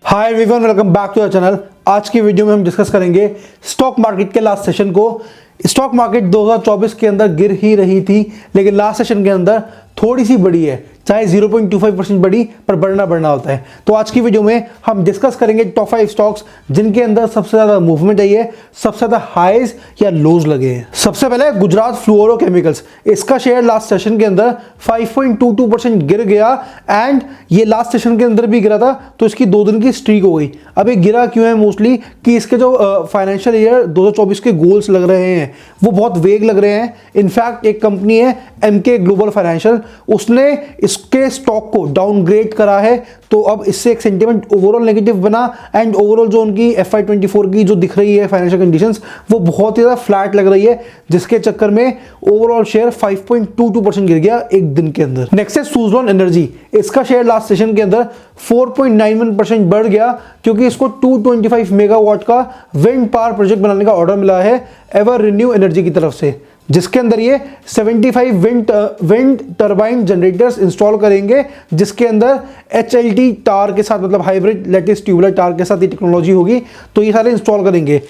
Hi everyone, welcome back to the channel. आज की video में हम डिस्कस करेंगे स्टॉक मार्केट के लास्ट सेशन को। स्टॉक मार्केट 2024 के अंदर गिर ही रही थी, लेकिन लास्ट सेशन के अंदर थोड़ी सी बढ़ी है, चाहे 0.25% बढ़ी, पर बढ़ना होता है। तो आज की वीडियो में हम डिस्कस करेंगे टॉप 5 स्टॉक्स जिनके अंदर सबसे ज्यादा मूवमेंट आई है, सबसे ज्यादा हाईज या लोज लगे हैं। सबसे पहले गुजरात फ्लोरोकेमिकल्स, इसका शेयर लास्ट सेशन के अंदर 5.22% गिर गया एंड ये लास्ट सेशन के अंदर भी गिरा था, तो इसकी 2 दिन की स्ट्रीक हो गई। अब ये गिरा क्यों है? मोस्टली कि इसके जो फाइनेंशियल ईयर 2024 के गोल्स लग रहे हैं वो बहुत वेग लग रहे हैं। इनफैक्ट एक कंपनी है एमके ग्लोबल फाइनेंशियल, उसने इसके स्टॉक को डाउनग्रेड करा है, तो अब इससे एक सेंटीमेंट ओवरऑल नेगेटिव बना एंड ओवरऑल जो उनकी FY24 की जो दिख रही है फाइनेंशियल कंडीशंस वो बहुत ही ज़्यादा फ्लैट लग रही है, जिसके चक्कर में ओवरऑल शेयर 5.22% गिर गया एक दिन के अंदर। नेक्स्ट है सुज़लॉन एनर्जी, इसका शेयर लास्ट सेशन के अंदर 4.91% बढ़ गया क्योंकि इसको 225 मेगावाट का विंड पावर प्रोजेक्ट बनाने का ऑर्डर मिला है एवर रिन्यू एनर्जी की तरफ से, जिसके अंदर ये 75 विंड टरबाइन जनरेटर्स इंस्टॉल करेंगे, जिसके अंदर HLT टार के साथ, मतलब हाइब्रिड लैटिस ट्यूबुलर टार के साथ ये टेक्नोलॉजी होगी, तो ये सारे इंस्टॉल करेंगे।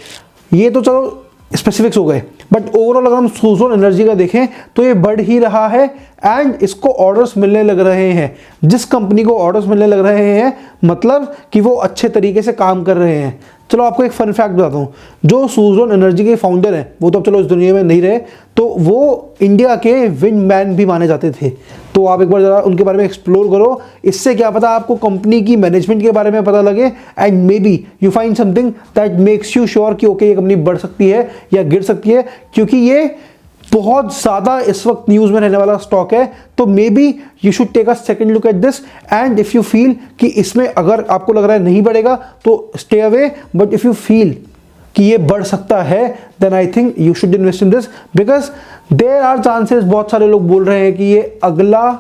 ये तो चलो स्पेसिफिक्स हो गए, बट ओवरऑल अगर हम सुज़लॉन एनर्जी का देखें तो ये बढ़ ही रहा है एंड इसको ऑर्डर्स मिलने लग रहे हैं। जिस कंपनी को ऑर्डर्स मिलने लग रहे हैं मतलब कि वो अच्छे तरीके से काम कर रहे हैं। चलो आपको एक फन फैक्ट बताता हूँ, जो सुज़लॉन एनर्जी के फाउंडर हैं वो तो अब चलो इस दुनिया में नहीं रहे, तो वो इंडिया के विंड मैन भी माने जाते थे। तो आप एक बार ज़रा उनके बारे में एक्सप्लोर करो, इससे क्या पता आपको कंपनी की मैनेजमेंट के बारे में पता लगे and may be you find something that makes you sure कि ओके ये कंपनी बढ़ सकती है या गिर सकती है, क्योंकि ये बहुत ज़्यादा इस वक्त न्यूज़ में रहने वाला स्टॉक है। तो maybe you should take a second look at this and if you feel कि इसमें अगर आपको लग रहा है नहीं बढ़ेगा तो stay away, but if you feel कि ये बढ़ सकता है then I think you should invest in this, because there are chances, बहुत सारे लोग बोल रहे हैं कि ये अगला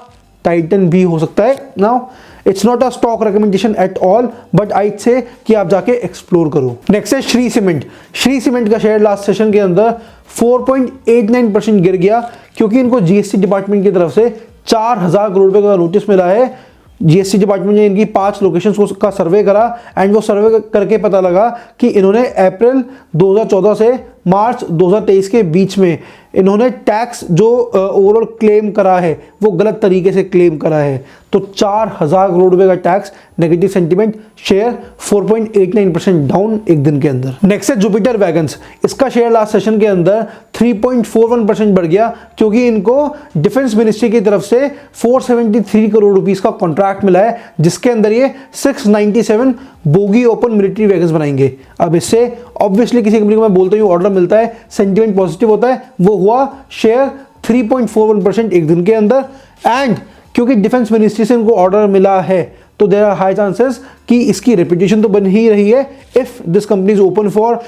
टाइटन भी हो सकता है। Now it's not a stock recommendation at all, but I'd say कि आप जाके एक्सप्लोर करो। नेक्स्ट है श्री सीमेंट। श्री सीमेंट का शेयर लास्ट सेशन के अंदर 4.89% गिर गया क्योंकि इनको GST डिपार्टमेंट की तरफ से 4,000 करोड़ रुपए का नोटिस मिला है। GST डिपार्टमेंट ने इनकी 5 लोकेशंस का सर्वे करा एंड वो सर्वे करके पता लगा कि इन्होंने अप्रैल 2014 से मार्च 2023 के बीच में इन्होंने टैक्स जो ओवरऑल क्लेम करा है वो गलत तरीके से क्लेम करा है, तो 4,000 करोड़ रुपए का tax, negative sentiment, share 4.89% down एक दिन के अंदर। नेक्स्ट है जुपिटर वैगन्स, इसका शेयर लास्ट सेशन के अंदर 3.41% बढ़ गया क्योंकि इनको डिफेंस मिनिस्ट्री की तरफ से 473 करोड़ रुपीस का कॉन्ट्रैक्ट मिला है, जिसके अंदर ये 697 बोगी ओपन मिलिट्री वैगन्स बनाएंगे। अब इससे ऑब्वियसली किसी कंपनी को मैं बोलता हूँ ऑर्डर मिलता है, सेंटीमेंट पॉजिटिव होता है, वो हुआ शेयर 3.41% एक दिन के अंदर। एंड क्योंकि डिफेंस मिनिस्ट्री से इनको ऑर्डर मिला है तो देयर आर हाई चांसेस कि इसकी रेपुटेशन तो बन ही रही है, if this company is open for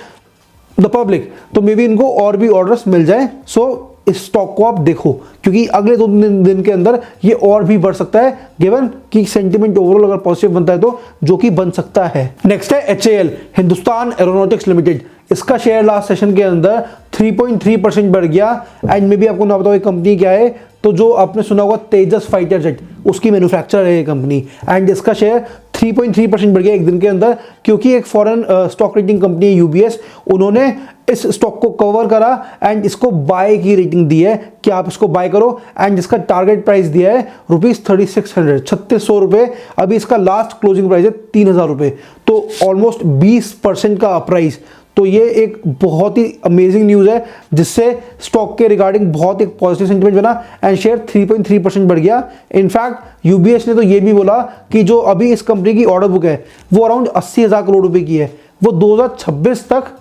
the public, तो मे बी इनको और भी ऑर्डर्स मिल जाए। सो इस स्टॉक को आप देखो क्योंकि अगले 2 दिन के अंदर ये और भी बढ़ सकता है, गिवन कि सेंटीमेंट ओवरऑल अगर पॉजिटिव बनता है तो, जो कि बन सकता है। नेक्स्ट है HAL, हिंदुस्तान एरोनॉटिक्स लिमिटेड, इसका शेयर लास्ट सेशन के अंदर 3.3% बढ़ गया एंड मे बी आपको ना बताओ ये कंपनी क्या है, तो जो आपने सुना होगा तेजस फाइटर जेट, उसकी मैन्युफैक्चरर है ये कंपनी एंड इसका शेयर 3.3% बढ़ गया एक दिन के अंदर क्योंकि एक फॉरेन स्टॉक रेटिंग कंपनी है UBS, उन्होंने इस स्टॉक को कवर करा एंड इसको बाय की रेटिंग दी है कि आप इसको बाय करो एंड इसका टारगेट प्राइस दिया है ₹3600 रुपए। अभी इसका लास्ट क्लोजिंग प्राइस है 3,000 रुपए, तो ऑलमोस्ट 20% का प्राइस। तो ये एक बहुत ही अमेजिंग न्यूज़ है जिससे स्टॉक के रिगार्डिंग बहुत एक पॉजिटिव सेंटीमेंट बना एंड शेयर 3.3% बढ़ गया। इनफैक्ट UBS ने तो ये भी बोला कि जो अभी इस कंपनी की ऑर्डर बुक है वो अराउंड 80,000 करोड़ रुपए की है, वो 2026 तक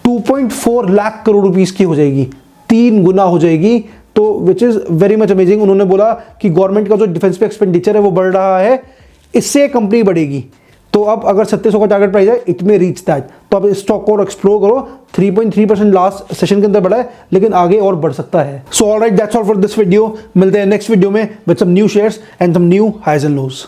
2.4 लाख करोड़ रुपीस की हो जाएगी, 3 गुना हो जाएगी, तो which is very much amazing. उन्होंने बोला कि गवर्नमेंट का जो डिफेंस पे एक्सपेंडिचर है वो बढ़ रहा है, इससे कंपनी बढ़ेगी। तो अब अगर 3700 का टारगेट प्राइस है, इट में रीच दैट, तो अब इस स्टॉक को एक्सप्लोर करो। 3.3% लास्ट सेशन के अंदर बढ़ा है, लेकिन आगे और बढ़ सकता है। So alright, that's all for this video. मिलते हैं नेक्स्ट वीडियो में with some new shares and some new highs and lodge.